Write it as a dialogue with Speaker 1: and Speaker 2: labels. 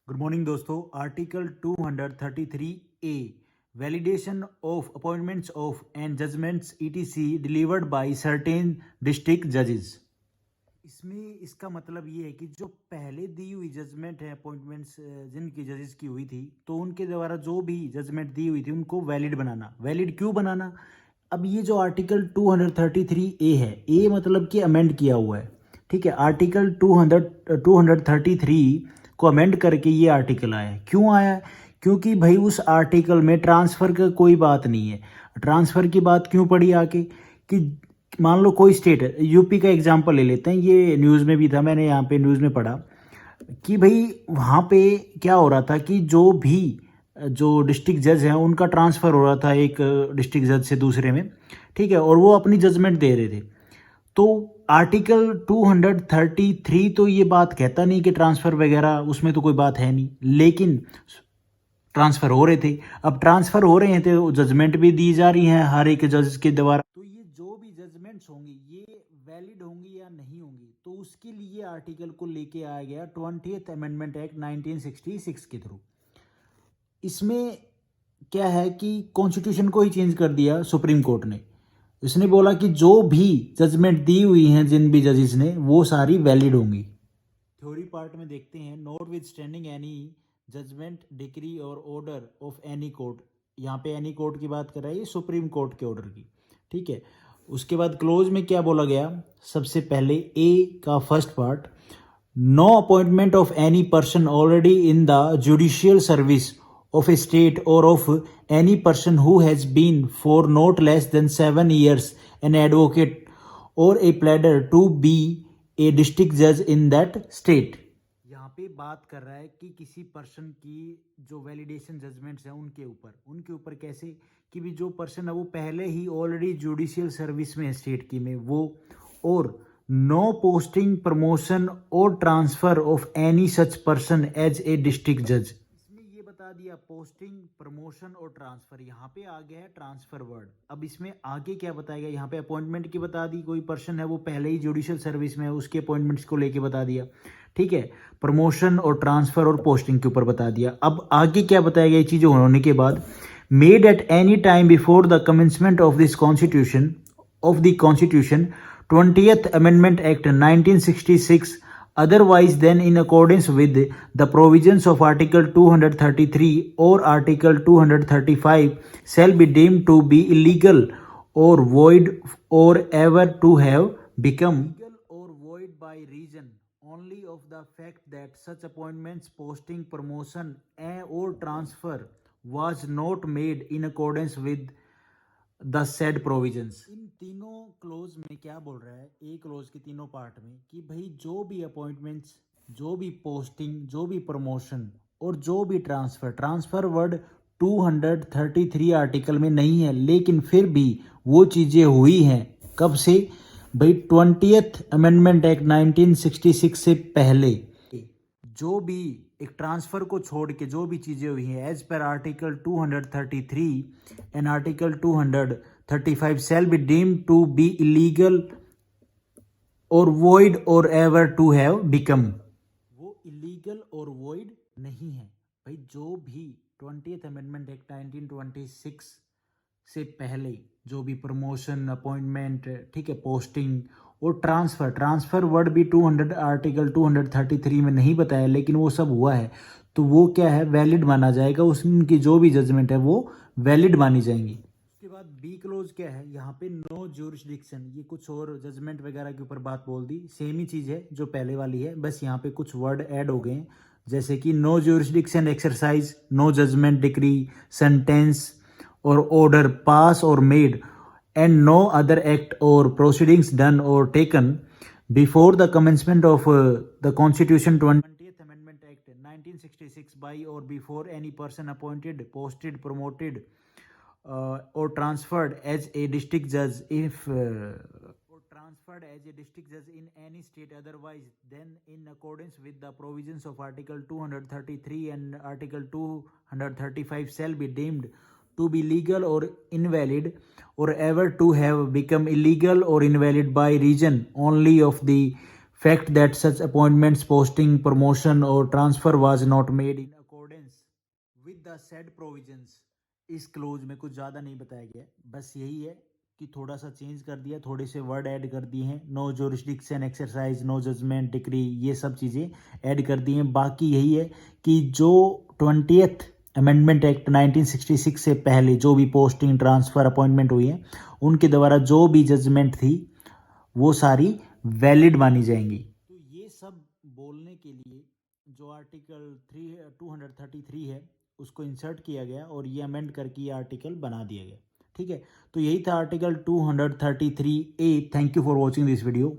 Speaker 1: Good morning दोस्तों। Article 233A validation of appointments of and judgments etc delivered by certain district जजेस। इसमें इसका मतलब ये है कि जो पहले दी हुई जजमेंट है अपॉइंटमेंट्स जिनकी जजेस की हुई थी, तो उनके द्वारा जो भी जजमेंट दी हुई थी उनको वैलिड बनाना। वैलिड क्यों बनाना? अब ये जो आर्टिकल 233A है, ए मतलब कि अमेंड किया हुआ है, ठीक है। आर्टिकल 233 को अमेंड करके ये आर्टिकल आया है। क्यों आया? क्योंकि भाई उस आर्टिकल में ट्रांसफ़र का कोई बात नहीं है। ट्रांसफ़र की बात क्यों पड़ी आके कि मान लो कोई स्टेट है, यूपी का एग्जांपल ले लेते हैं, ये न्यूज़ में भी था, मैंने यहाँ पे न्यूज़ में पढ़ा कि भाई वहाँ पे क्या हो रहा था कि जो डिस्ट्रिक्ट जज हैं उनका ट्रांसफ़र हो रहा था एक डिस्ट्रिक्ट जज से दूसरे में, ठीक है, और वो अपनी जजमेंट दे रहे थे। तो आर्टिकल 233 तो ये बात कहता नहीं कि ट्रांसफ़र वगैरह, उसमें तो कोई बात है नहीं, लेकिन ट्रांसफ़र हो रहे थे। अब ट्रांसफ़र हो रहे हैं तो जजमेंट भी दी जा रही हैं हर एक जज के द्वारा, तो ये जो भी जजमेंट्स होंगी ये वैलिड होंगी या नहीं होंगी, तो उसके लिए आर्टिकल को लेके आया गया 20th अमेंडमेंट एक्ट 1966 के थ्रू। इसमें क्या है कि कॉन्स्टिट्यूशन को ही चेंज कर दिया सुप्रीम कोर्ट ने। इसने बोला कि जो भी जजमेंट दी हुई हैं जिन भी जजेस ने, वो सारी वैलिड होंगी। थ्योरी पार्ट में देखते हैं, notwithstanding any judgment decree और ऑर्डर ऑफ एनी कोर्ट। यहाँ पे एनी कोर्ट की बात कर रहा है, ये सुप्रीम कोर्ट के ऑर्डर की, ठीक है। उसके बाद क्लोज में क्या बोला गया? सबसे पहले ए का first part, no appointment of any person already in the judicial service of a state or of any person who has been for not less than 7 years an advocate or a pleader to be a district judge in that state। यहाँ पे बात कर रहा है कि किसी person की जो वैलिडेशन जजमेंट्स हैं उनके ऊपर कैसे कि भी जो पर्सन है वो पहले ही ऑलरेडी जुडिशियल सर्विस में है स्टेट की में वो, और नो पोस्टिंग प्रमोशन और transfer of any such person as a district जज। बता दिया पोस्टिंग, प्रमोशन और ट्रांसफर। यहाँ पे आ गया है ट्रांसफर वर्ड। अब इसमें आगे क्या बताएगा? यहाँ पे अपॉइंटमेंट की बता दी, कोई पर्सन है वो पहले ही जुडिशियल सर्विस में है, उसके अपॉइंटमेंट्स को लेके बता दिया, ठीक है। प्रमोशन और ट्रांसफर और पोस्टिंग के ऊपर बता दिया। अब आगे क्या बताएगा ये चीज़ें होने के बाद? Made at any time before the commencement of this constitution 20th amendment act 1966 otherwise than in accordance with the provisions of Article 233 or Article 235 shall be deemed to be illegal or void or ever to have become illegal or void by reason only of the fact that such appointments, posting, promotion or transfer was not made in accordance with the said provisions. इन तीनों clause में क्या बोल रहा है, ए close के तीनों part में, कि भाई जो भी अपॉइंटमेंट्स, जो भी पोस्टिंग, जो भी प्रमोशन और जो भी ट्रांसफर वर्ड 233 आर्टिकल में नहीं है, लेकिन फिर भी वो चीज़ें हुई हैं। कब से? भाई 20th अमेंडमेंट एक्ट 1966 से पहले जो भी एक ट्रांसफ़र को छोड़ के जो भी चीज़ें हुई हैं as per article 233 and article 235 shall be deemed to be illegal और वॉइड और एवर टू हैव बिकम। वो इलीगल और वॉइड नहीं है भाई। जो भी 20th अमेंडमेंट एक्ट 1926 से पहले जो भी प्रमोशन, अपॉइंटमेंट, ठीक है, पोस्टिंग और ट्रांसफ़र वर्ड भी आर्टिकल 233 में नहीं बताया, लेकिन वो सब हुआ है, तो वो क्या है, वैलिड माना जाएगा। उसकी जो भी जजमेंट है वो वैलिड मानी जाएंगी। उसके बाद बी क्लोज क्या है, यहाँ पे नो ज्यूरिसडिक्शन, ये कुछ और जजमेंट वगैरह के ऊपर बात बोल दी। सेम ही चीज़ है जो पहले वाली है, बस यहाँ पे कुछ वर्ड ऐड हो गए, जैसे कि no jurisdiction exercise, no judgment, decree, sentence और ऑर्डर पास और made and no other act or proceedings done or taken before the commencement of the Constitution 20th Amendment Act 1966 by or before any person appointed, posted, promoted or transferred as a district judge if or transferred as a district judge in any state otherwise than in accordance with the provisions of Article 233 and Article 235 shall be deemed to be legal or invalid or ever to have become illegal or invalid by reason only of the fact that such appointments, posting, promotion or transfer was not made in accordance with the said provisions. इस close में कुछ ज़्यादा नहीं बताया गया, बस यही है कि थोड़ा सा चेंज कर दिया, थोड़े से वर्ड ऐड कर दिए हैं, no jurisdiction exercise, no judgment decree, ये सब चीज़ें ऐड कर दी हैं। बाकी यही है कि जो 20th अमेंडमेंट एक्ट 1966 से पहले जो भी पोस्टिंग, ट्रांसफ़र, अपॉइंटमेंट हुई है, उनके द्वारा जो भी जजमेंट थी वो सारी वैलिड मानी जाएंगी। तो ये सब बोलने के लिए जो आर्टिकल 233 है उसको इंसर्ट किया गया और ये अमेंड करके ये आर्टिकल बना दिया गया। ठीक है, तो यही था article 233A। Thank you for watching this video.